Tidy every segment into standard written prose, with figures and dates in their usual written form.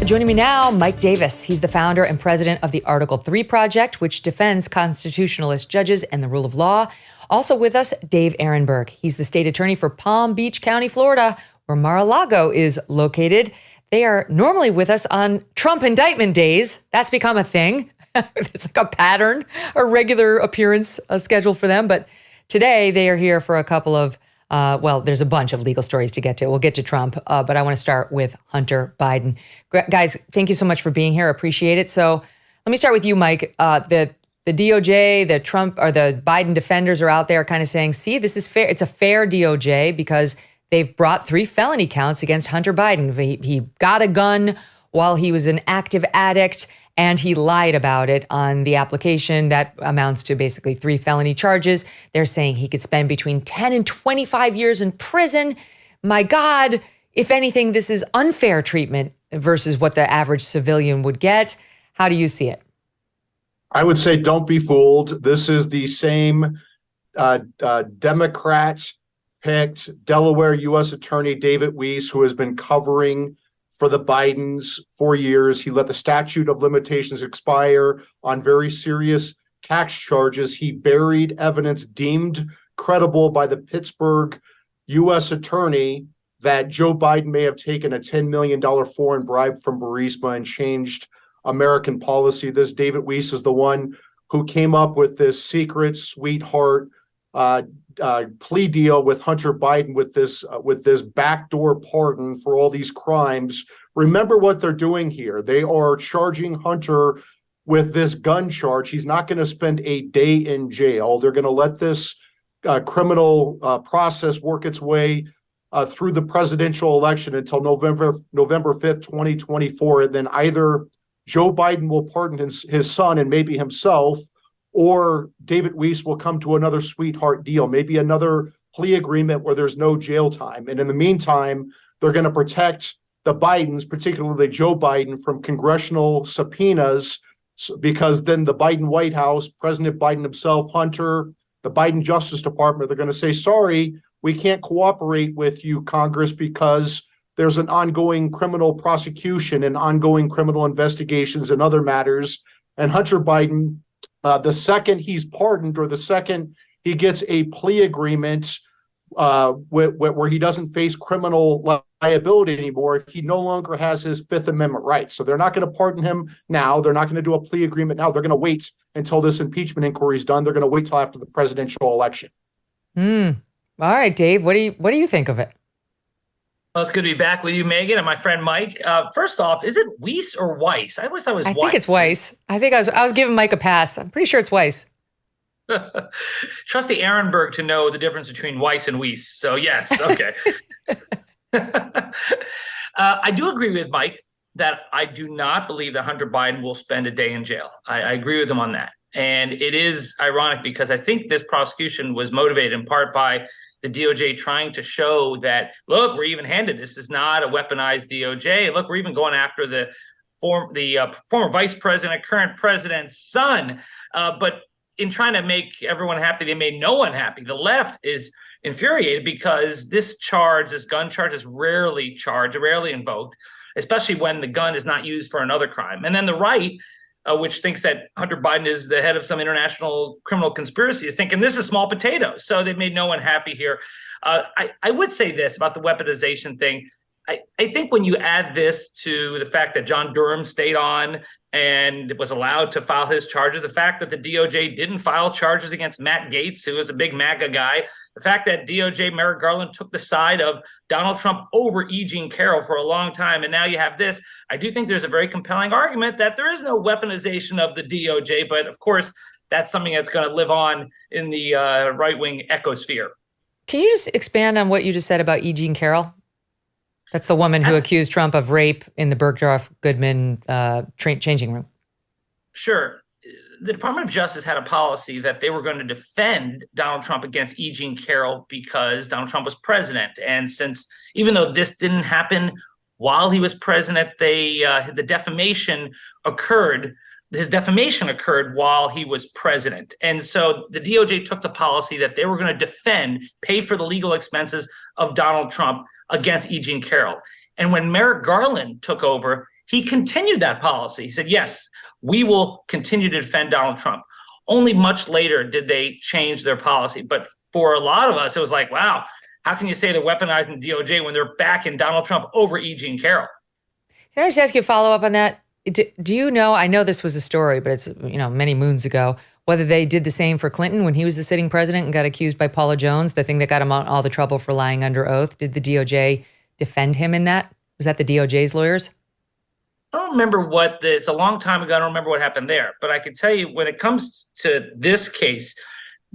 Joining me now, Mike Davis. He's the founder and president of the Article 3 Project, which defends constitutionalist judges and the rule of law. Also with us, Dave Ehrenberg. He's the state attorney for Palm Beach County, Florida, where Mar-a-Lago is located. They are normally with us on Trump indictment days. That's become a thing. It's like a pattern, a regular appearance schedule for them. But today they are here for a couple of there's a bunch of legal stories to get to. We'll get to Trump, but I want to start with Hunter Biden. Guys, thank you so much for being here. Appreciate it. So let me start with you, Mike. The DOJ, the Trump or the Biden defenders are out there kind of saying, see, this is fair. It's a fair DOJ because they've brought 3 felony counts against Hunter Biden. He got a gun while he was an active addict, and he lied about it on the application. That amounts to basically 3 felony charges. They're saying he could spend between 10 and 25 years in prison. My God, if anything, this is unfair treatment versus what the average civilian would get. How do you see it? I would say don't be fooled. This is the same Democrat-picked Delaware U.S. Attorney David Weiss, who has been covering for the Bidens for years. He let the statute of limitations expire on very serious tax charges. He buried evidence deemed credible by the Pittsburgh U.S. attorney that Joe Biden may have taken a $10 million foreign bribe from Burisma and changed American policy. This David Weiss is the one who came up with this secret sweetheart plea deal with Hunter Biden with this backdoor pardon for all these crimes. Remember what they're doing here. They are charging Hunter with this gun charge. He's not going to spend a day in jail. They're going to let this criminal process work its way through the presidential election until November 5th, 2024. And then either Joe Biden will pardon his son and maybe himself, or David Weiss will come to another sweetheart deal, maybe another plea agreement where there's no jail time. And in the meantime, they're going to protect the Bidens, particularly Joe Biden, from congressional subpoenas, because then the Biden White House, President Biden himself, Hunter, the Biden Justice Department, they're going to say, sorry, we can't cooperate with you, Congress, because there's an ongoing criminal prosecution and ongoing criminal investigations and other matters. And Hunter Biden, the second he's pardoned or the second he gets a plea agreement where he doesn't face criminal liability anymore, he no longer has his Fifth Amendment rights. So they're not going to pardon him now. They're not going to do a plea agreement now. They're going to wait until this impeachment inquiry is done. They're going to wait till after the presidential election. All right, Dave, what do you think of it? Well, it's good to be back with you, Megyn, and my friend Mike. First off, is it Weiss or Weiss? I always thought it was Weiss. I think it's Weiss. I think I was giving Mike a pass. I'm pretty sure it's Weiss. Trust the Ehrenberg to know the difference between Weiss and Weiss. So yes, okay. I do agree with Mike that I do not believe that Hunter Biden will spend a day in jail. I agree with him on that. And it is ironic because I think this prosecution was motivated in part by the DOJ trying to show that, look, we're even-handed. This is not a weaponized DOJ. Look, we're even going after the former vice president, current president's son. But in trying to make everyone happy, they made no one happy. The left is infuriated because this gun charge is rarely invoked, especially when the gun is not used for another crime. And then the right, which thinks that Hunter Biden is the head of some international criminal conspiracy, is thinking this is small potatoes. So they've made no one happy here. I would say this about the weaponization thing. I think when you add this to the fact that John Durham stayed on and was allowed to file his charges, the fact that the DOJ didn't file charges against Matt Gaetz, who is a big MAGA guy, the fact that DOJ Merrick Garland took the side of Donald Trump over E. Jean Carroll for a long time, and now you have this, I do think there's a very compelling argument that there is no weaponization of the DOJ, but of course, that's something that's going to live on in the right-wing ecosphere. Can you just expand on what you just said about E. Jean Carroll? That's the woman who accused Trump of rape in the Bergdorf-Goodman changing room. Sure. The Department of Justice had a policy that they were going to defend Donald Trump against E. Jean Carroll because Donald Trump was president. And since, even though this didn't happen while he was president, the defamation occurred. His defamation occurred while he was president. And so the DOJ took the policy that they were going to pay for the legal expenses of Donald Trump against E. Jean Carroll. And when Merrick Garland took over, he continued that policy. He said, yes, we will continue to defend Donald Trump. Only much later did they change their policy. But for a lot of us, it was like, wow, how can you say they're weaponizing the DOJ when they're backing Donald Trump over E. Jean Carroll? Can I just ask you a follow up on that? Do you know, I know this was a story, but it's, many moons ago, whether they did the same for Clinton when he was the sitting president and got accused by Paula Jones, the thing that got him on all the trouble for lying under oath? Did the DOJ defend him in that? Was that the DOJ's lawyers? I don't remember it's a long time ago. I don't remember what happened there. But I can tell you when it comes to this case,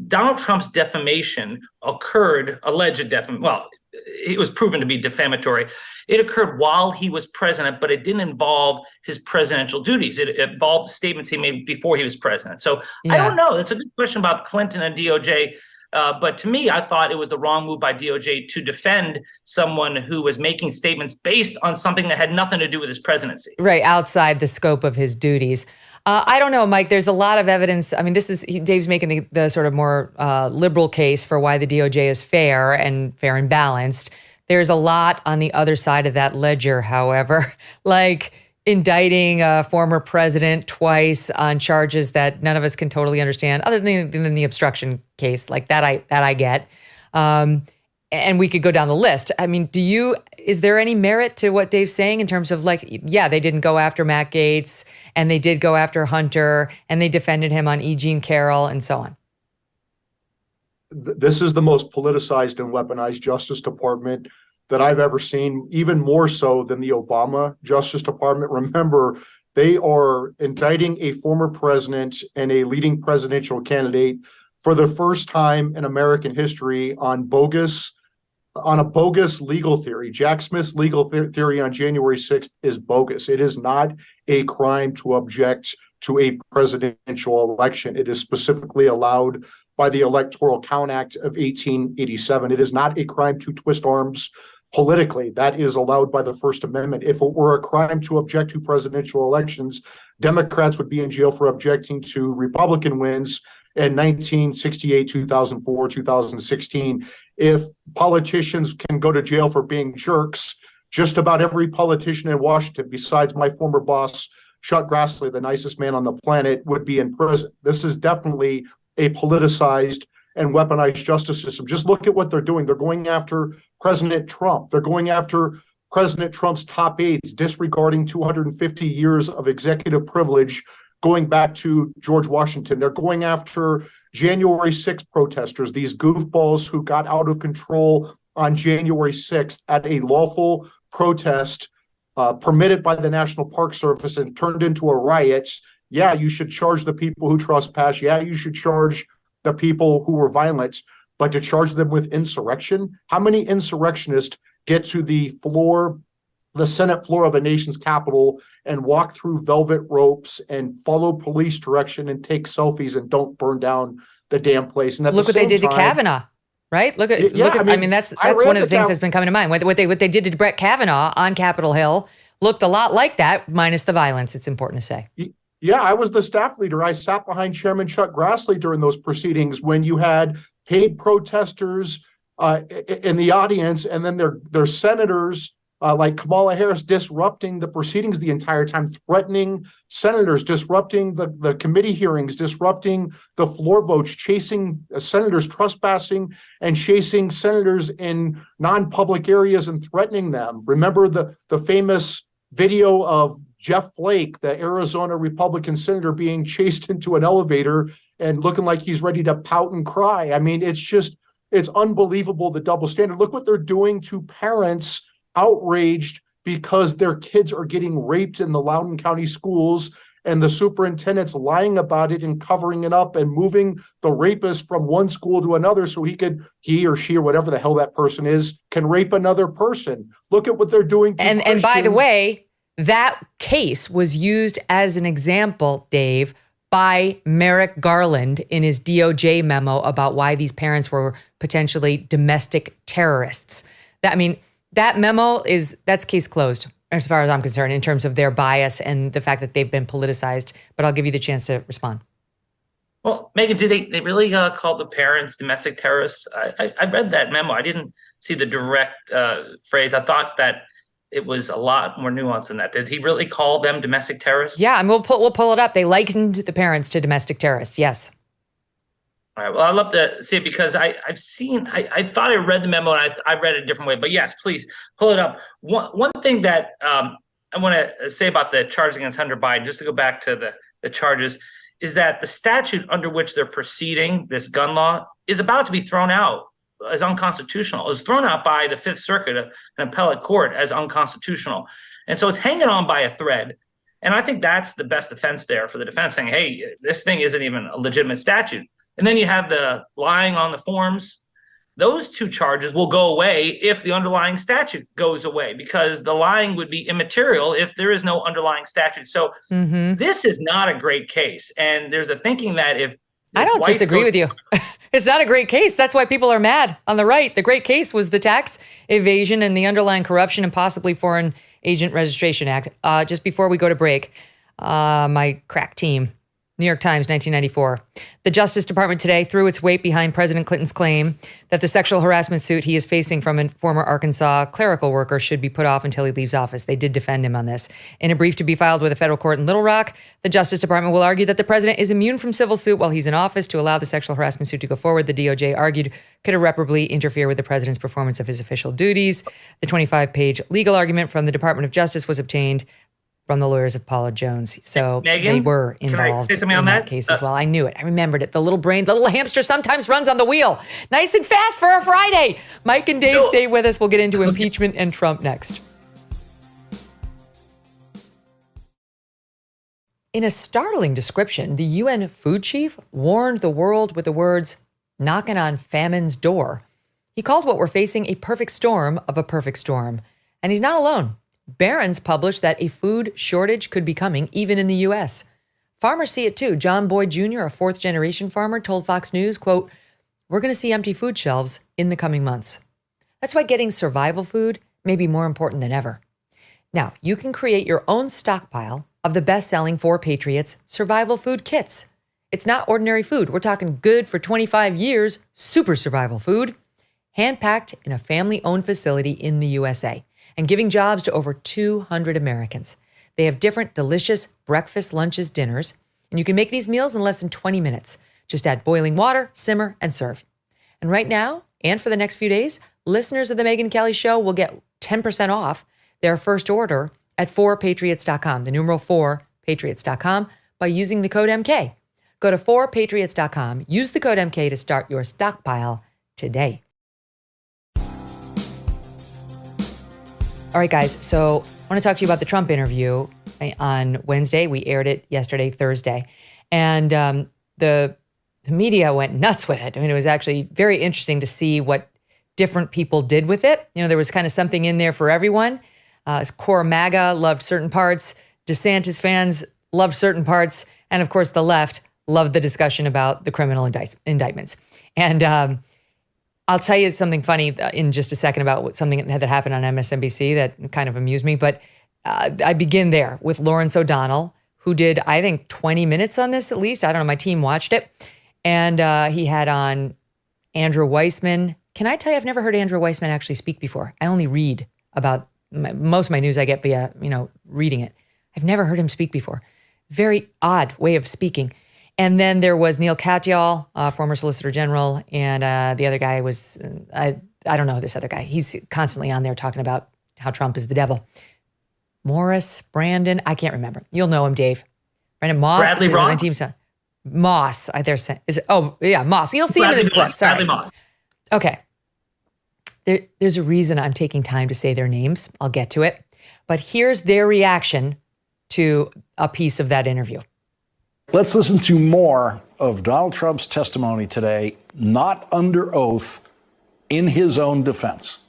Donald Trump's defamation occurred, alleged defamation. Well, it was proven to be defamatory. It occurred while he was president, but it didn't involve his presidential duties. It involved statements he made before he was president. So I don't know. That's a good question about Clinton and DOJ. But to me, I thought it was the wrong move by DOJ to defend someone who was making statements based on something that had nothing to do with his presidency. Right, outside the scope of his duties. I don't know, Mike, there's a lot of evidence. I mean, Dave's making the sort of more liberal case for why the DOJ is fair and balanced. There's a lot on the other side of that ledger, however, like indicting a former president twice on charges that none of us can totally understand, other than the obstruction case, like that I get. And we could go down the list. I mean, is there any merit to what Dave's saying in terms of they didn't go after Matt Gaetz and they did go after Hunter and they defended him on E. Jean Carroll and so on? This is the most politicized and weaponized Justice Department that I've ever seen, even more so than the Obama Justice Department. Remember, they are indicting a former president and a leading presidential candidate for the first time in American history on a bogus legal theory. Jack Smith's legal theory on January 6th is bogus. It is not a crime to object to a presidential election. It is specifically allowed by the Electoral Count Act of 1887. It is not a crime to twist arms politically. That is allowed by the First Amendment. If it were a crime to object to presidential elections, Democrats would be in jail for objecting to Republican wins in 1968, 2004, 2016. If politicians can go to jail for being jerks, just about every politician in Washington, besides my former boss, Chuck Grassley, the nicest man on the planet, would be in prison. This is definitely a politicized and weaponized justice system. Just look at what they're doing. They're going after President Trump. They're going after President Trump's top aides, disregarding 250 years of executive privilege going back to George Washington. They're going after January 6th protesters, these goofballs who got out of control on January 6th at a lawful protest permitted by the National Park Service and turned into a riot. Yeah, you should charge the people who trespass. Yeah, you should charge the people who were violent, but to charge them with insurrection? How many insurrectionists get to the Senate floor of a nation's capital and walk through velvet ropes and follow police direction and take selfies and don't burn down the damn place? And look what they did to Kavanaugh, right? That's one of the things that's been coming to mind. What they did to Brett Kavanaugh on Capitol Hill looked a lot like that, minus the violence, it's important to say. Yeah, I was the staff leader. I sat behind Chairman Chuck Grassley during those proceedings when you had paid protesters in the audience, and then their senators like Kamala Harris disrupting the proceedings the entire time, threatening senators, disrupting the committee hearings, disrupting the floor votes, chasing senators, trespassing and chasing senators in non-public areas and threatening them. Remember the famous video of Jeff Flake, the Arizona Republican senator, being chased into an elevator and looking like he's ready to pout and cry. I mean, it's unbelievable, the double standard. Look what they're doing to parents outraged because their kids are getting raped in the Loudoun County schools, and the superintendent's lying about it and covering it up and moving the rapist from one school to another so he or she or whatever the hell that person is can rape another person. Look at what they're doing to And by the way, that case was used as an example, Dave, by Merrick Garland in his DOJ memo about why these parents were potentially domestic terrorists. That memo that's case closed as far as I'm concerned in terms of their bias and the fact that they've been politicized. But I'll give you the chance to respond. Well, Megyn, do they really call the parents domestic terrorists? I read that memo. I didn't see the direct phrase. I thought that it was a lot more nuanced than that. Did he really call them domestic terrorists? Yeah, and we'll pull it up. They likened the parents to domestic terrorists. Yes. All right. Well, I'd love to see it because I thought I read the memo and I read it a different way. But yes, please pull it up. One thing that I want to say about the charges against Hunter Biden, just to go back to the charges, is that the statute under which they're proceeding, this gun law, is about to be thrown out as unconstitutional. It was thrown out by the Fifth Circuit, an appellate court, as unconstitutional. And so it's hanging on by a thread. And I think that's the best defense there for the defense, saying, hey, this thing isn't even a legitimate statute. And then you have the lying on the forms. Those two charges will go away if the underlying statute goes away, because the lying would be immaterial if there is no underlying statute. So this is not a great case. And there's a thinking that if I don't disagree with you. It's not a great case. That's why people are mad on the right. The great case was the tax evasion and the underlying corruption and possibly Foreign Agent Registration Act. Just before we go to break, my crack team, New York Times, 1994. The Justice Department today threw its weight behind President Clinton's claim that the sexual harassment suit he is facing from a former Arkansas clerical worker should be put off until he leaves office. They did defend him on this. In a brief to be filed with a federal court in Little Rock, the Justice Department will argue that the president is immune from civil suit while he's in office. To allow the sexual harassment suit to go forward, the DOJ argued could irreparably interfere with the president's performance of his official duties. The 25-page legal argument from the Department of Justice was obtained from the lawyers of Paula Jones. So Megyn, they were involved in that case as well. I knew it. I remembered it. The little brain, the little hamster sometimes runs on the wheel. Nice and fast for a Friday. Mike and Dave, stay with us. We'll get into impeachment and Trump next. In a startling description, the UN food chief warned the world with the words, knocking on famine's door. He called what we're facing a perfect storm of a perfect storm. And he's not alone. Barron's published that a food shortage could be coming even in the U.S. Farmers see it too. John Boyd Jr., a fourth-generation farmer, told Fox News, quote, we're going to see empty food shelves in the coming months. That's why getting survival food may be more important than ever. Now, you can create your own stockpile of the best-selling 4 Patriots survival food kits. It's not ordinary food. We're talking good for 25 years, super survival food, hand-packed in a family-owned facility in the USA, and giving jobs to over 200 Americans. They have different delicious breakfast, lunches, dinners, and you can make these meals in less than 20 minutes. Just add boiling water, simmer, and serve. And right now, and for the next few days, listeners of the Megyn Kelly Show will get 10% off their first order at 4patriots.com, the numeral 4patriots.com, by using the code MK. Go to 4patriots.com, use the code MK to start your stockpile today. All right, guys, so I want to talk to you about the Trump interview on Wednesday. We aired it yesterday, Thursday. And the media went nuts with it. I mean, it was actually very interesting to see what different people did with it. You know, there was kind of something in there for everyone. Core MAGA loved certain parts. DeSantis fans loved certain parts. And of course, the left loved the discussion about the criminal indictments. And I'll tell you something funny in just a second about something that happened on MSNBC that kind of amused me. But I begin there with Lawrence O'Donnell, who did, I think, 20 minutes on this at least. I don't know. My team watched it. And he had on Andrew Weissman. Can I tell you, I've never heard Andrew Weissman actually speak before. I only read about most of my news I get via, reading it. I've never heard him speak before. Very odd way of speaking. And then there was Neil Katyal, former Solicitor General, and the other guy was, I don't know this other guy. He's constantly on there talking about how Trump is the devil. Morris, Brandon, I can't remember. You'll know him, Dave. Brandon Moss. Bradley Ross. My team's Moss. Is it? Oh, yeah, Moss. You'll see Bradley him in this clip. Sorry. Bradley Moss. Okay. There's a reason I'm taking time to say their names. I'll get to it. But here's their reaction to a piece of that interview. Let's listen to more of Donald Trump's testimony today, not under oath, in his own defense.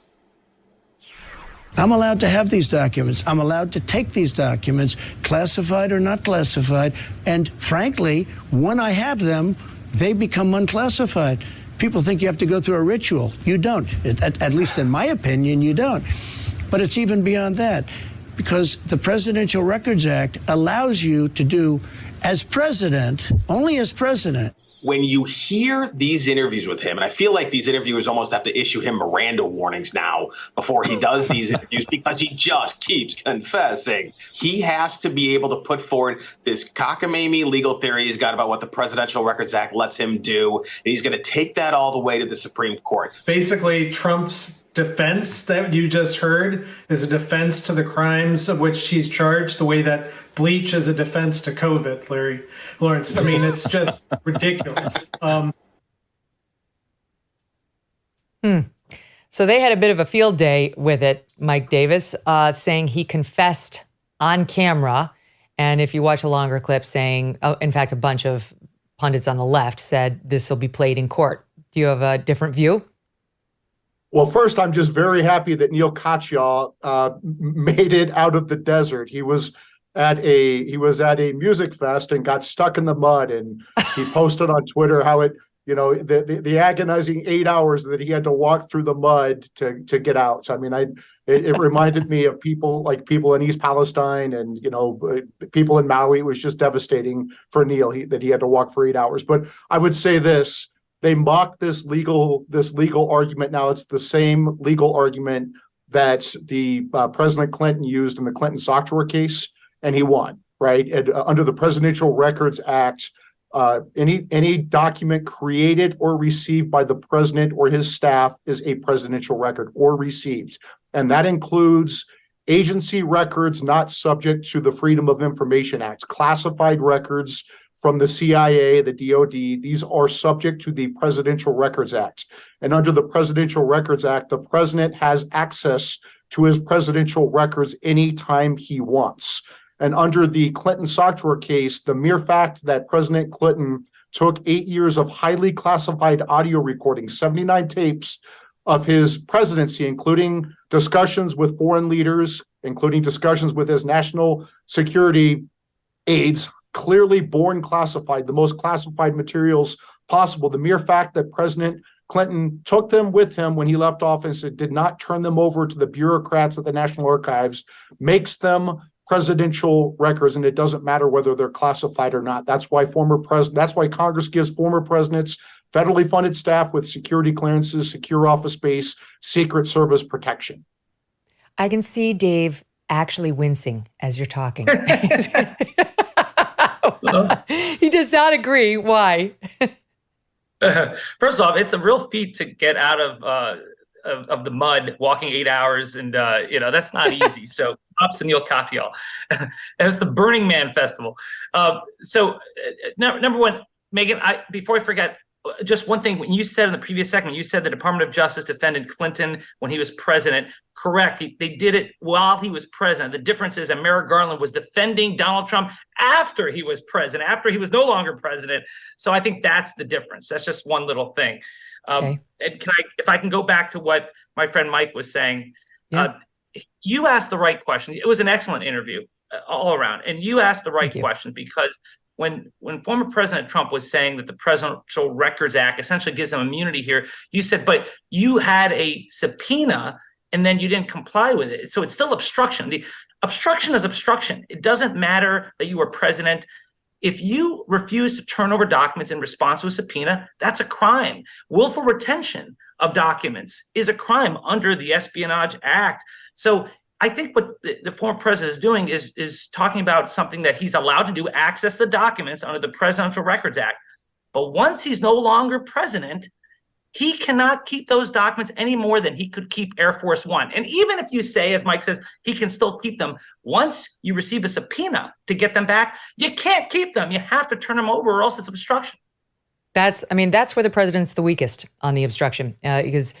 I'm allowed to have these documents. I'm allowed to take these documents, classified or not classified. And frankly, when I have them, they become unclassified. People think you have to go through a ritual. You don't. At least in my opinion, you don't. But it's even beyond that, because the Presidential Records Act allows you to do as president, only as president. When you hear these interviews with him, and I feel like these interviewers almost have to issue him Miranda warnings now before he does these interviews because he just keeps confessing. He has to be able to put forward this cockamamie legal theory he's got about what the Presidential Records Act lets him do. And he's going to take that all the way to the Supreme Court. Basically, Trump's defense that you just heard is a defense to the crimes of which he's charged, the way that bleach is a defense to COVID, Lawrence. I mean, it's just ridiculous. So they had a bit of a field day with it, Mike Davis, saying he confessed on camera. And if you watch a longer clip saying, in fact, a bunch of pundits on the left said this will be played in court. Do you have a different view? Well, first, I'm just very happy that Neil Katyal made it out of the desert. He was at a music fest and got stuck in the mud, and he posted on Twitter how the agonizing 8 hours that he had to walk through the mud to get out. So, I mean, it reminded me of people in East Palestine and, people in Maui. It was just devastating for Neil that he had to walk for 8 hours. But I would say this. They mock this legal argument. Now it's the same legal argument that the President Clinton used in the Clinton software case, and he won, right? And, under the Presidential Records Act, any document created or received by the president or his staff is a presidential record or received, and that includes agency records not subject to the Freedom of Information Act, classified records from the CIA, the DOD. These are subject to the Presidential Records Act. And under the Presidential Records Act, the president has access to his presidential records anytime he wants. And under the Clinton software case, the mere fact that President Clinton took 8 years of highly classified audio recordings, 79 tapes of his presidency, including discussions with foreign leaders, including discussions with his national security aides, clearly born classified, the most classified materials possible. The mere fact that President Clinton took them with him when he left office and did not turn them over to the bureaucrats at the National Archives makes them presidential records, and it doesn't matter whether they're classified or not. That's why Congress gives former presidents federally funded staff with security clearances, secure office space, Secret Service protection. I can see Dave actually wincing as you're talking. He does not agree. Why? First off, it's a real feat to get out of the mud, walking 8 hours, and that's not easy. So props to Neil Katyal. And it's the Burning Man Festival. Number one, Megyn, before I forget, just one thing. When you said in the previous segment, you said the Department of Justice defended Clinton when he was president. Correct. They did it while he was president. The difference is that Merrick Garland was defending Donald Trump after he was president, after he was no longer president. So I think that's the difference. That's just one little thing. Okay. And if I can go back to what my friend Mike was saying, you asked the right question. It was an excellent interview all around, and you asked the right question because when former President Trump was saying that the Presidential Records Act essentially gives him immunity here, you said, but you had a subpoena and then you didn't comply with it. So it's still obstruction. The obstruction is obstruction. It doesn't matter that you were president. If you refuse to turn over documents in response to a subpoena, that's a crime. Willful retention of documents is a crime under the Espionage Act. So I think what the former president is doing is talking about something that he's allowed to do, access the documents under the Presidential Records Act. But once he's no longer president, he cannot keep those documents any more than he could keep Air Force One. And even if you say, as Mike says, he can still keep them, once you receive a subpoena to get them back, you can't keep them. You have to turn them over or else it's obstruction. That's where the president's the weakest on the obstruction, because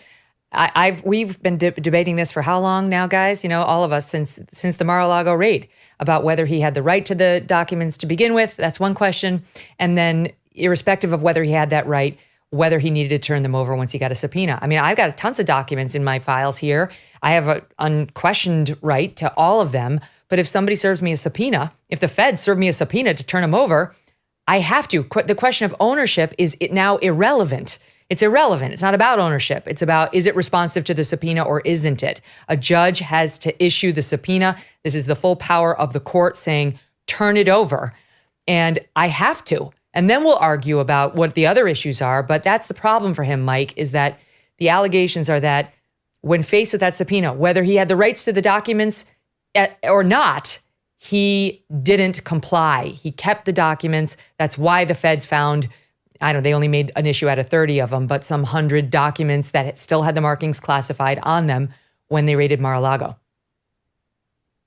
we've been debating this for how long now, guys? All of us since the Mar-a-Lago raid about whether he had the right to the documents to begin with. That's one question. And then irrespective of whether he had that right, whether he needed to turn them over once he got a subpoena. I've got tons of documents in my files here. I have an unquestioned right to all of them. But if somebody serves me a subpoena, if the Fed served me a subpoena to turn them over, I have to. The question of ownership is now irrelevant. It's irrelevant. It's not about ownership. It's about, is it responsive to the subpoena or isn't it? A judge has to issue the subpoena. This is the full power of the court saying, turn it over. and I have to. And then we'll argue about what the other issues are. But that's the problem for him, Mike, is that the allegations are that when faced with that subpoena, whether he had the rights to the documents or not, he didn't comply. He kept the documents. That's why the feds found, they only made an issue out of 30 of them, but some 100 documents that still had the markings classified on them when they raided Mar-a-Lago.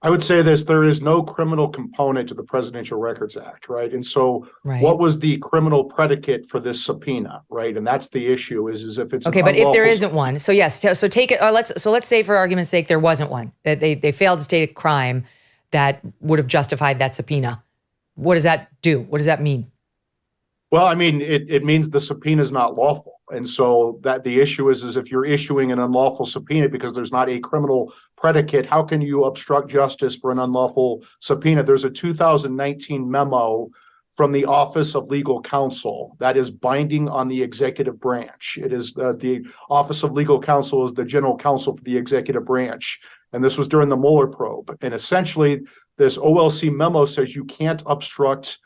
I would say there is no criminal component to the Presidential Records Act, right? And so what was the criminal predicate for this subpoena, right? And that's the issue is if it's okay, but if there isn't one, so yes, so take it, let's say for argument's sake, there wasn't one, that they failed to state a crime that would have justified that subpoena. What does that do? What does that mean? Well, I mean, it means the subpoena is not lawful. And so that the issue is if you're issuing an unlawful subpoena because there's not a criminal predicate, how can you obstruct justice for an unlawful subpoena? There's a 2019 memo from the Office of Legal Counsel that is binding on the executive branch. It is the Office of Legal Counsel is the general counsel for the executive branch. And this was during the Mueller probe. And essentially, this OLC memo says you can't obstruct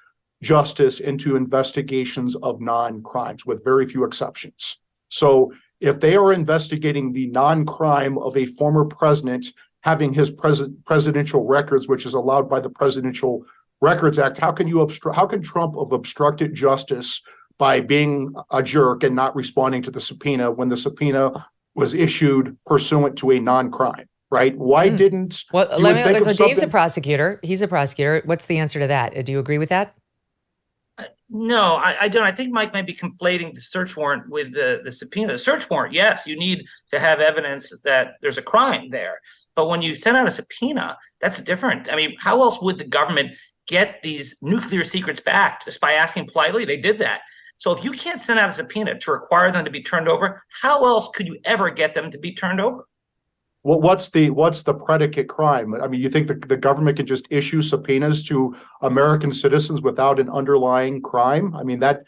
justice into investigations of non-crimes, with very few exceptions. So if they are investigating the non-crime of a former president having his presidential records, which is allowed by the Presidential Records Act, how can Trump have obstructed justice by being a jerk and not responding to the subpoena when the subpoena was issued pursuant to a non-crime? Right? Why didn't? So Dave's a prosecutor. He's a prosecutor. What's the answer to that? Do you agree with that? No, I don't. I think Mike might be conflating the search warrant with the subpoena. The search warrant, yes, you need to have evidence that there's a crime there. But when you send out a subpoena, that's different. I mean, how else would the government get these nuclear secrets back? Just by asking politely? They did that. So if you can't send out a subpoena to require them to be turned over, how else could you ever get them to be turned over? Well, what's the predicate crime? I mean, you think the government can just issue subpoenas to American citizens without an underlying crime? I mean, that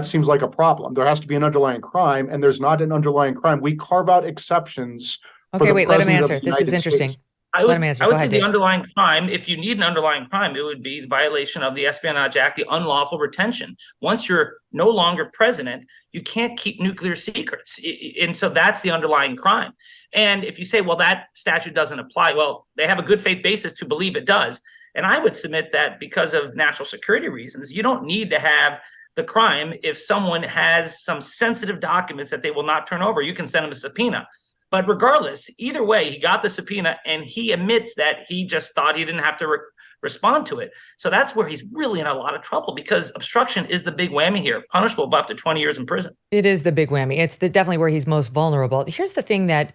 seems like a problem. There has to be an underlying crime, and there's not an underlying crime. We carve out exceptions. Okay, wait, let him answer. This is interesting. I would say the underlying crime, if you need an underlying crime, it would be the violation of the Espionage Act, the unlawful retention. Once you're no longer president, you can't keep nuclear secrets. And so that's the underlying crime. And if you say, well, that statute doesn't apply, well, they have a good faith basis to believe it does. And I would submit that because of national security reasons, you don't need to have the crime if someone has some sensitive documents that they will not turn over. You can send them a subpoena. But regardless, either way, he got the subpoena and he admits that he just thought he didn't have to respond to it. So that's where he's really in a lot of trouble because obstruction is the big whammy here, punishable by up to 20 years in prison. It is the big whammy. It's definitely where he's most vulnerable. Here's the thing that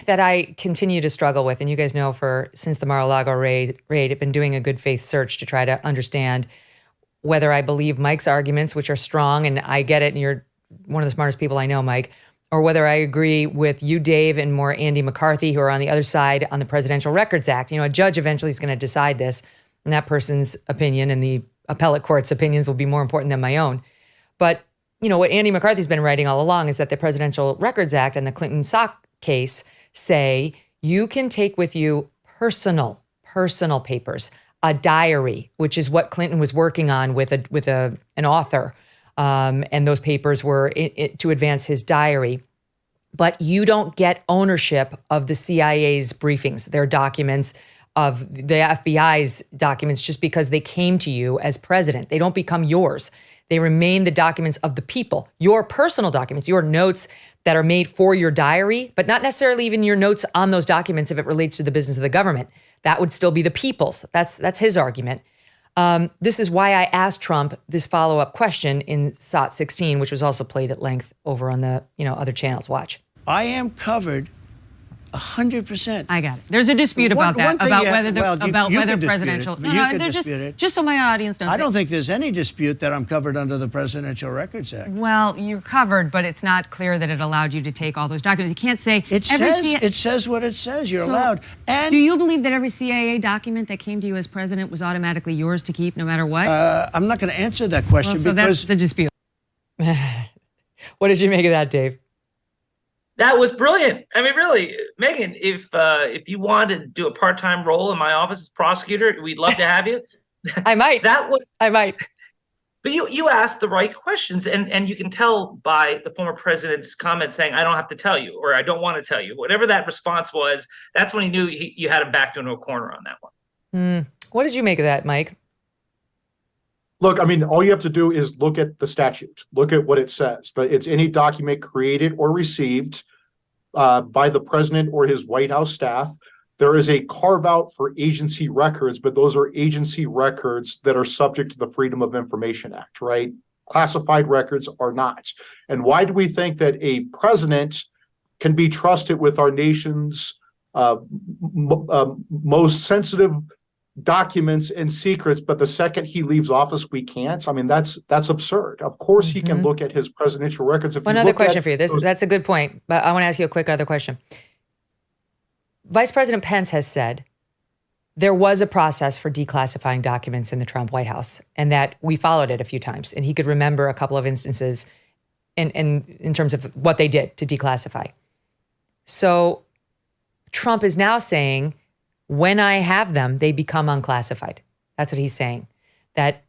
I continue to struggle with, and you guys know since the Mar-a-Lago raid, I've been doing a good faith search to try to understand whether I believe Mike's arguments, which are strong, and I get it, and you're one of the smartest people I know, Mike, or whether I agree with you, Dave, and more Andy McCarthy, who are on the other side on the Presidential Records Act. You know, a judge eventually is going to decide this, and that person's opinion and the appellate court's opinions will be more important than my own. But, you know, what Andy McCarthy's been writing all along is that the Presidential Records Act and the Clinton Sock case say you can take with you personal papers, a diary, which is what Clinton was working on with an author. And those papers were to advance his diary. But you don't get ownership of the CIA's briefings, their documents, of the FBI's documents, just because they came to you as president. They don't become yours. They remain the documents of the people, your personal documents, your notes that are made for your diary, but not necessarily even your notes on those documents if it relates to the business of the government. That would still be the people's. That's his argument. This is why I asked Trump this follow-up question in SOT 16, which was also played at length over on the other channels. Watch. I am covered 100%. I got it. There's a dispute about that, about whether presidential. Just so my audience knows. I don't think there's any dispute that I'm covered under the Presidential Records Act. Well, you're covered, but it's not clear that it allowed you to take all those documents. You can't say it says what it says. You're allowed. And do you believe that every CIA document that came to you as president was automatically yours to keep, no matter what? I'm not going to answer that question so that's the dispute. What did you make of that, Dave? That was brilliant. I mean, really, Megyn, if you want to do a part-time role in my office as prosecutor, we'd love to have you. I might. I might. But you asked the right questions, and you can tell by the former president's comment saying, I don't have to tell you, or I don't want to tell you. Whatever that response was, that's when he knew you had him backed into a corner on that one. What did you make of that, Mike? Look, I mean, all you have to do is look at the statute. Look at what it says. That it's any document created or received by the president or his White House staff. There is a carve out for agency records, but those are agency records that are subject to the Freedom of Information Act, right? Classified records are not. And why do we think that a president can be trusted with our nation's most sensitive documents and secrets, but the second he leaves office, we can't? I mean, that's absurd. Of course, he can look at his presidential records. One other question for you. That's a good point, but I want to ask you a quick other question. Vice President Pence has said there was a process for declassifying documents in the Trump White House and that we followed it a few times. And he could remember a couple of instances in terms of what they did to declassify. So Trump is now saying, when I have them, they become unclassified. That's what he's saying. That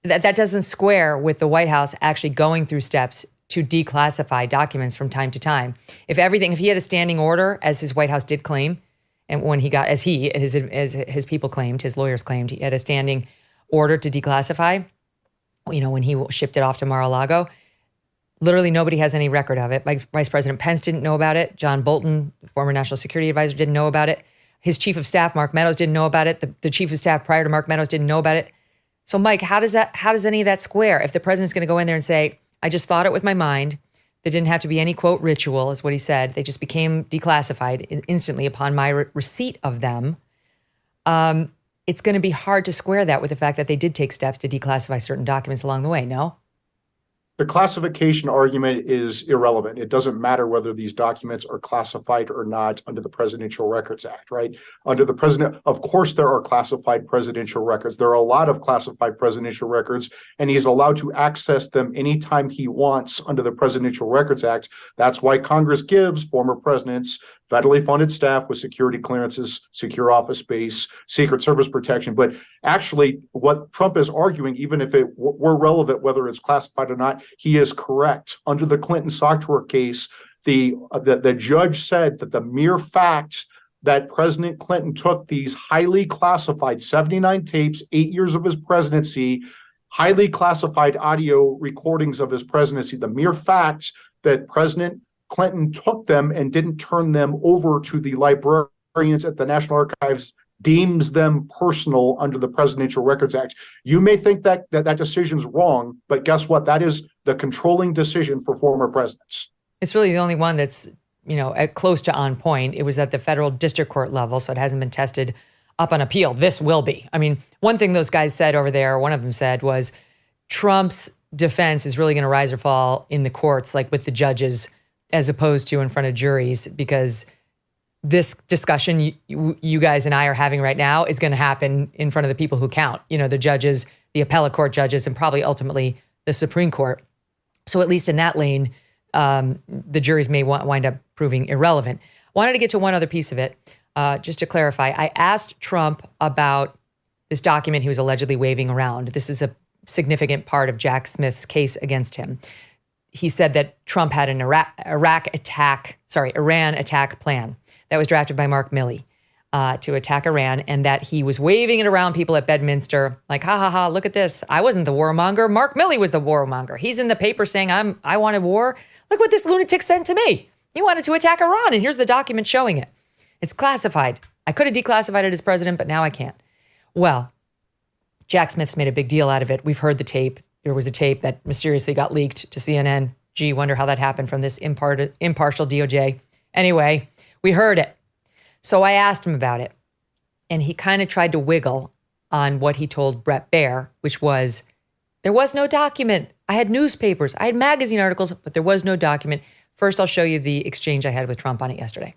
doesn't square with the White House actually going through steps to declassify documents from time to time. If he had a standing order, as his White House did claim, and when he got, as his people claimed, his lawyers claimed, he had a standing order to declassify, when he shipped it off to Mar-a-Lago, literally nobody has any record of it. Like Vice President Pence didn't know about it. John Bolton, former National Security Advisor, didn't know about it. His chief of staff, Mark Meadows, didn't know about it. The chief of staff prior to Mark Meadows didn't know about it. So Mike, how does any of that square? If the president's going to go in there and say, I just thought it with my mind. There didn't have to be any, quote, ritual, is what he said. They just became declassified instantly upon my receipt of them. It's going to be hard to square that with the fact that they did take steps to declassify certain documents along the way, no? The classification argument is irrelevant. It doesn't matter whether these documents are classified or not under the Presidential Records Act, right? Under the president, of course, there are classified presidential records. There are a lot of classified presidential records, and he's allowed to access them anytime he wants under the Presidential Records Act. That's why Congress gives former presidents federally funded staff with security clearances, secure office space, Secret Service protection. But actually, what Trump is arguing, even if it were relevant, whether it's classified or not, he is correct. Under the Clinton software case, the judge said that the mere fact that President Clinton took these highly classified 79 tapes, 8 years of his presidency, highly classified audio recordings of his presidency, the mere fact that President Clinton took them and didn't turn them over to the librarians at the National Archives deems them personal under the Presidential Records Act. You may think that decision's wrong, but guess what? That is the controlling decision for former presidents. It's really the only one that's, close to on point. It was at the federal district court level, so it hasn't been tested up on appeal. This will be. I mean, one thing those guys said over there, one of them said, was Trump's defense is really going to rise or fall in the courts, like with the judges, as opposed to in front of juries, because this discussion you guys and I are having right now is going to happen in front of the people who count, the judges, the appellate court judges, and probably ultimately the Supreme Court. So at least in that lane, the juries may wind up proving irrelevant. Wanted to get to one other piece of it, just to clarify. I asked Trump about this document he was allegedly waving around. This is a significant part of Jack Smith's case against him. He said that Trump had an Iran attack plan that was drafted by Mark Milley to attack Iran, and that he was waving it around people at Bedminster like, ha, ha, ha, look at this. I wasn't the warmonger. Mark Milley was the warmonger. He's in the paper saying, I wanted war. Look what this lunatic sent to me. He wanted to attack Iran, and here's the document showing it. It's classified. I could have declassified it as president, but now I can't. Well, Jack Smith's made a big deal out of it. We've heard the tape. There was a tape that mysteriously got leaked to CNN. Gee, wonder how that happened from this impartial DOJ. Anyway, we heard it. So I asked him about it, and he kind of tried to wiggle on what he told Bret Baier, which was, there was no document. I had newspapers, I had magazine articles, but there was no document. First, I'll show you the exchange I had with Trump on it yesterday.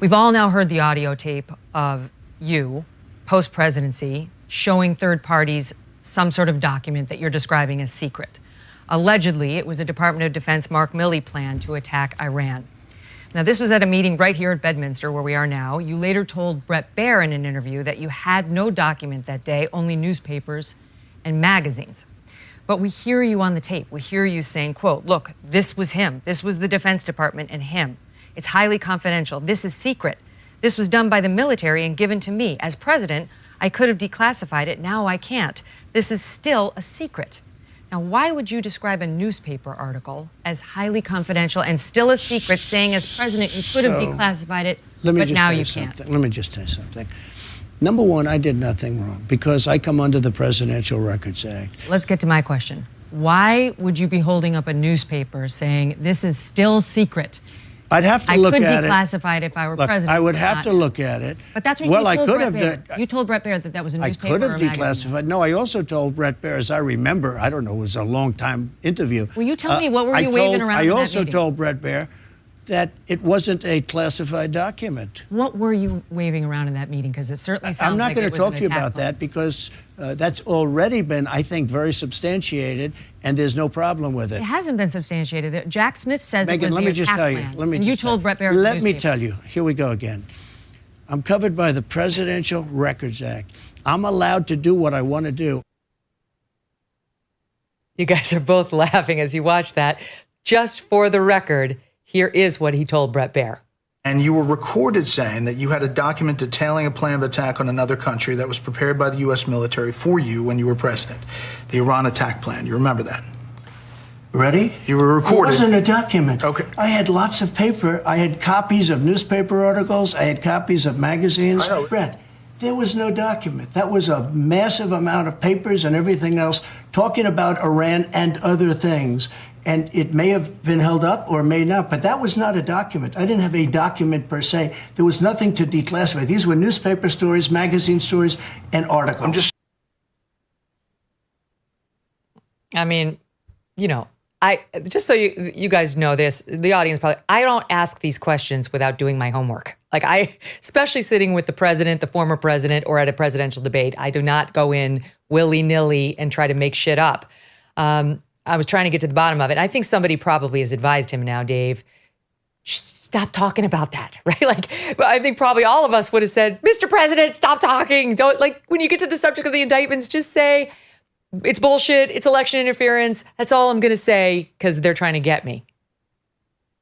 We've all now heard the audio tape of you, post-presidency, showing third parties some sort of document that you're describing as secret. Allegedly, it was a Department of Defense Mark Milley plan to attack Iran. Now, this was at a meeting right here at Bedminster, where we are now. You later told Bret Baier in an interview that you had no document that day, only newspapers and magazines. But we hear you on the tape. We hear you saying, quote, look, this was him. This was the Defense Department and him. It's highly confidential. This is secret. This was done by the military and given to me. As president, I could have declassified it. Now I can't. This is still a secret. Now, why would you describe a newspaper article as highly confidential and still a secret, saying as president you could have declassified it, but now you can't? Let me just tell you something. Number one, I did nothing wrong because I come under the Presidential Records Act. Let's get to my question. Why would you be holding up a newspaper saying this is still secret? I'd have to look at it. I could declassify it if I were president. I would have to look at it. But that's what you told Bret Baier. You told Bret Baier that that was a newspaper. I could have or a magazine. declassified. No, I also told Bret Baier, as I remember, I don't know, it was a long time interview. Will you tell me what were you waving around in that meeting? I also meeting? told Bret Baier that it wasn't a classified document. What were you waving around in that meeting? Because it certainly sounds like it was an attack I'm not going to talk to you about that because that's already been, I think, very substantiated, and there's no problem with it. It hasn't been substantiated. Jack Smith says Megyn, it was let the me just attack tell you. plan. Let me and you just told Bret Baier. Let me tell you. Here we go again. I'm covered by the Presidential Records Act. I'm allowed to do what I want to do. You guys are both laughing as you watch that. Just for the record, here is what he told Bret Baier. And you were recorded saying that you had a document detailing a plan of attack on another country that was prepared by the U.S. military for you when you were president. The Iran attack plan. You remember that? Ready? You were recorded. It wasn't a document. Okay. I had lots of paper. I had copies of newspaper articles. I had copies of magazines. Bret, there was no document. That was a massive amount of papers and everything else talking about Iran and other things. And it may have been held up or may not, but that was not a document. I didn't have a document per se. There was nothing to declassify. These were newspaper stories, magazine stories, and articles. I mean, you know, just so you guys know this, the audience probably, I don't ask these questions without doing my homework. Like especially sitting with the president, the former president, or at a presidential debate, I do not go in willy-nilly and try to make shit up. I was trying to get to the bottom of it. I think somebody probably has advised him now, Dave, stop talking about that, right? Like, I think probably all of us would have said, Mr. President, stop talking. Don't, like, when you get to the subject of the indictments, just say, it's bullshit, it's election interference. That's all I'm going to say because they're trying to get me.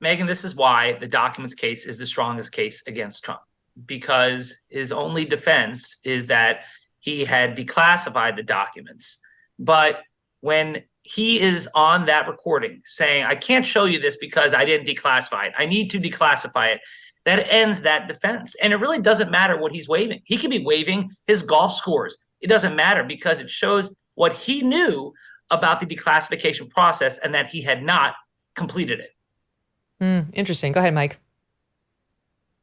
Megyn, this is why the documents case is the strongest case against Trump, because his only defense is that he had declassified the documents. But when he is on that recording saying, I can't show you this because I didn't declassify it, I need to declassify it, that ends that defense. And it really doesn't matter what he's waving. He could be waving his golf scores. It doesn't matter because it shows what he knew about the declassification process and that he had not completed it. Interesting. Go ahead, Mike.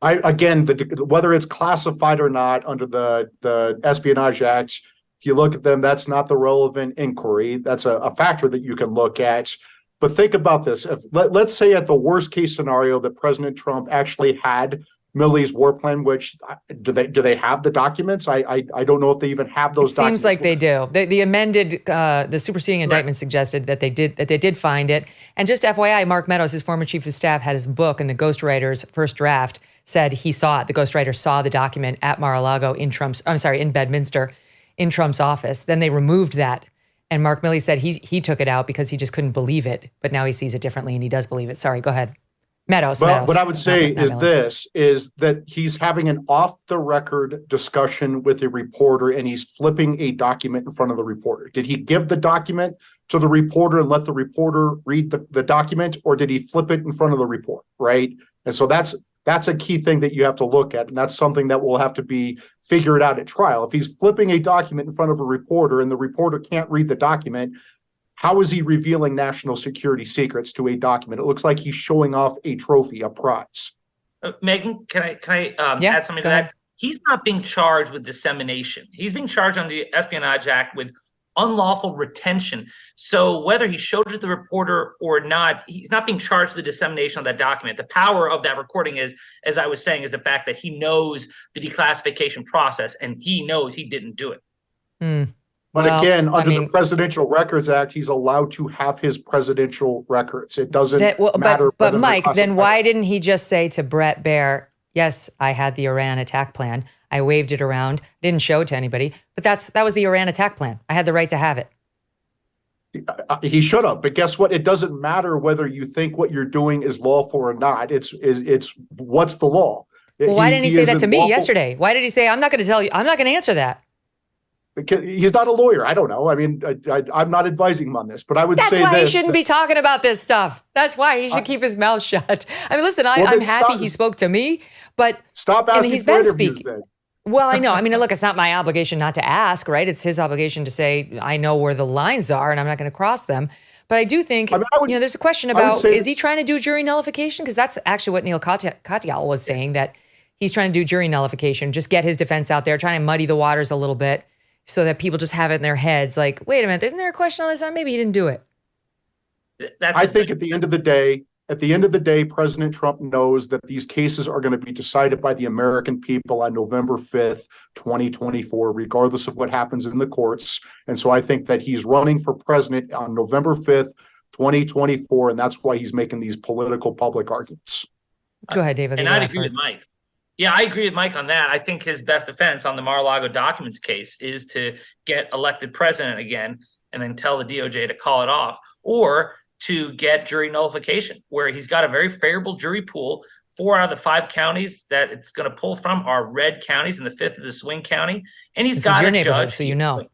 Again, whether it's classified or not under the Espionage Act, if you look at them, that's not the relevant inquiry. That's a factor that you can look at. But think about this. Let's say at the worst case scenario that President Trump actually had Milley's war plan, which do they have the documents? I don't know if they even have those documents. Seems like they do. The amended, the superseding indictment suggested that they did find it. And just FYI, Mark Meadows, his former chief of staff, had his book, and the ghostwriter's first draft said he saw it. The ghostwriter saw the document at Mar-a-Lago in Bedminster, in Trump's office. Then they removed that. And Mark Milley said he took it out because he just couldn't believe it. But now he sees it differently and he does believe it. Sorry, go ahead. Meadows. What I would say is that he's having an off-the-record discussion with a reporter and he's flipping a document in front of the reporter. Did he give the document to the reporter and let the reporter read the document, or did he flip it in front of the reporter, right? And so that's a key thing that you have to look at, and that's something that will have to be figured out at trial. If he's flipping a document in front of a reporter and the reporter can't read the document, how is he revealing national security secrets to a document? It looks like he's showing off a trophy, a prize. Megyn, can I add something to that? He's not being charged with dissemination. He's being charged under the Espionage Act with unlawful retention. So whether he showed it to the reporter or not, he's not being charged with the dissemination of that document. The power of that recording is, as I was saying, is the fact that he knows the declassification process and he knows he didn't do it. But again, under the Presidential Records Act, he's allowed to have his presidential records. It doesn't matter. But Mike, then why didn't he just say to Brett Baer, yes, I had the Iran attack plan. I waved it around, didn't show it to anybody, but that was the Iran attack plan. I had the right to have it. He should have, but guess what? It doesn't matter whether you think what you're doing is lawful or not. It's what's the law? Well, why didn't he say that to me yesterday? Why did he say, I'm not going to tell you, I'm not going to answer that? Because he's not a lawyer. I don't know. I mean, I'm not advising him on this, but I would say that's why he shouldn't be talking about this stuff. That's why he should keep his mouth shut. I mean, listen, I'm happy he spoke to me, but stop asking he's been speaking. Well, I know. I mean, look, it's not my obligation not to ask, right? It's his obligation to say, I know where the lines are and I'm not going to cross them. But I do think, there's a question about, is he trying to do jury nullification? Because that's actually what Neil Katyal was saying, that he's trying to do jury nullification, just get his defense out there, trying to muddy the waters a little bit so that people just have it in their heads. Like, wait a minute, isn't there a question on this? Maybe he didn't do it. I think at the end of the day, President Trump knows that these cases are going to be decided by the American people on November 5th, 2024, regardless of what happens in the courts. And so I think that he's running for president on November 5th, 2024, and that's why he's making these political public arguments. Go ahead, David. And I'd agree with Mike. Yeah, I agree with Mike on that. I think his best defense on the Mar-a-Lago documents case is to get elected president again and then tell the DOJ to call it off, or to get jury nullification, where he's got a very favorable jury pool. 4 out of the 5 counties that it's going to pull from are red counties, and the 5th is the swing county. And he's got a judge, so you know.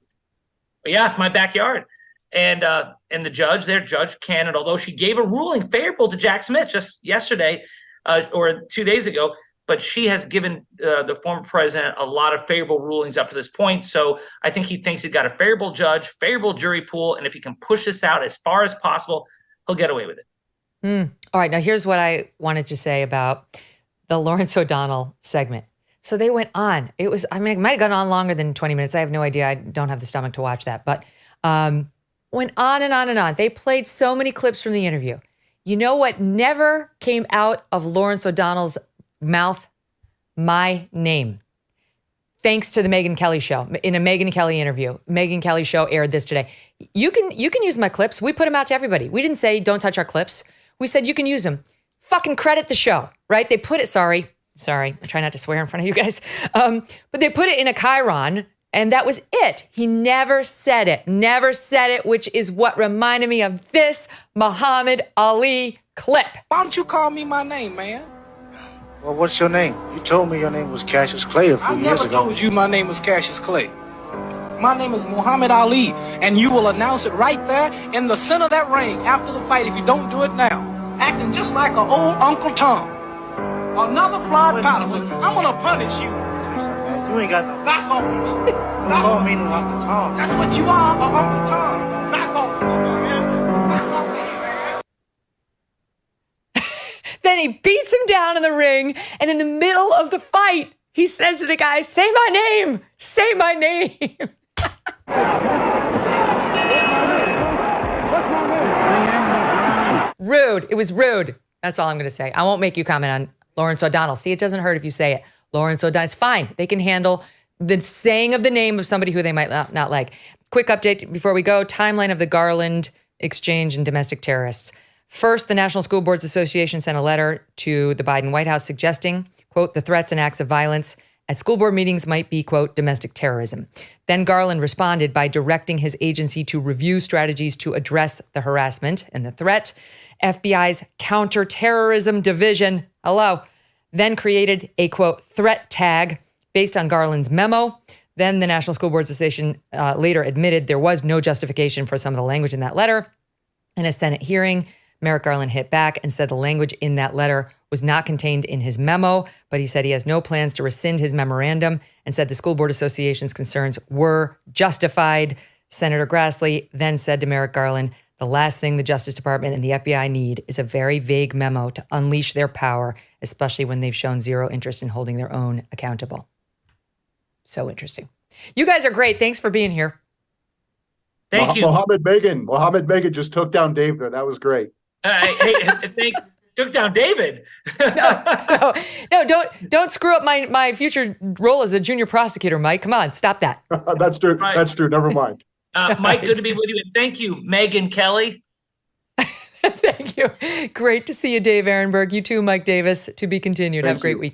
Yeah, it's my backyard. And the judge, their Judge Cannon, although she gave a ruling favorable to Jack Smith just yesterday or 2 days ago, but she has given the former president a lot of favorable rulings up to this point. So I think he thinks he's got a favorable judge, favorable jury pool, and if he can push this out as far as possible, he'll get away with it. All right, now here's what I wanted to say about the Lawrence O'Donnell segment. So they went on. It might have gone on longer than 20 minutes. I have no idea. I don't have the stomach to watch that. But went on and on and on. They played so many clips from the interview. You know what never came out of Lawrence O'Donnell's mouth? My name. Thanks to the Megyn Kelly show. In a Megyn Kelly interview, Megyn Kelly show aired this today. You can use my clips. We put them out to everybody. We didn't say don't touch our clips. We said you can use them. Fucking credit the show, right? They put it, sorry. I try not to swear in front of you guys. But they put it in a chyron, and that was it. He never said it, which is what reminded me of this Muhammad Ali clip. Why don't you call me my name, man? Well, what's your name? You told me your name was Cassius Clay a few years ago. I never told you my name was Cassius Clay. My name is Muhammad Ali, and you will announce it right there in the center of that ring after the fight if you don't do it now. Acting just like an old Uncle Tom. Another Floyd Patterson. I'm going to punish you. You ain't got no... Back off of me. Don't call me no Uncle Tom. That's what you are, Uncle Tom. Back off of me, man. Back off of me, man. Then he beats him down in the ring, and in the middle of the fight, he says to the guy, say my name, say my name. Rude. It was rude. That's all I'm going to say. I won't make you comment on Lawrence O'Donnell. See, it doesn't hurt if you say it. Lawrence O'Donnell, it's fine. They can handle the saying of the name of somebody who they might not like. Quick update before we go. Timeline of the Garland exchange and domestic terrorists. First, the National School Boards Association sent a letter to the Biden White House suggesting, quote, the threats and acts of violence at school board meetings might be, quote, domestic terrorism. Then Garland responded by directing his agency to review strategies to address the harassment and the threat. FBI's counterterrorism division, then created a, quote, threat tag based on Garland's memo. Then the National School Boards Association later admitted there was no justification for some of the language in that letter. In a Senate hearing, Merrick Garland hit back and said the language in that letter was not contained in his memo, but he said he has no plans to rescind his memorandum and said the School Board Association's concerns were justified. Senator Grassley then said to Merrick Garland, the last thing the Justice Department and the FBI need is a very vague memo to unleash their power, especially when they've shown zero interest in holding their own accountable. So interesting. You guys are great. Thanks for being here. Thank you. Mohammed Megyn just took down Dave there. That was great. Took down David. No, don't screw up my future role as a junior prosecutor, Mike. Come on, stop that. That's true. Right. That's true. Never mind. Mike, good to be with you. And thank you, Megyn Kelly. Thank you. Great to see you, Dave Ehrenberg. You too, Mike Davis. To be continued. Have a great week.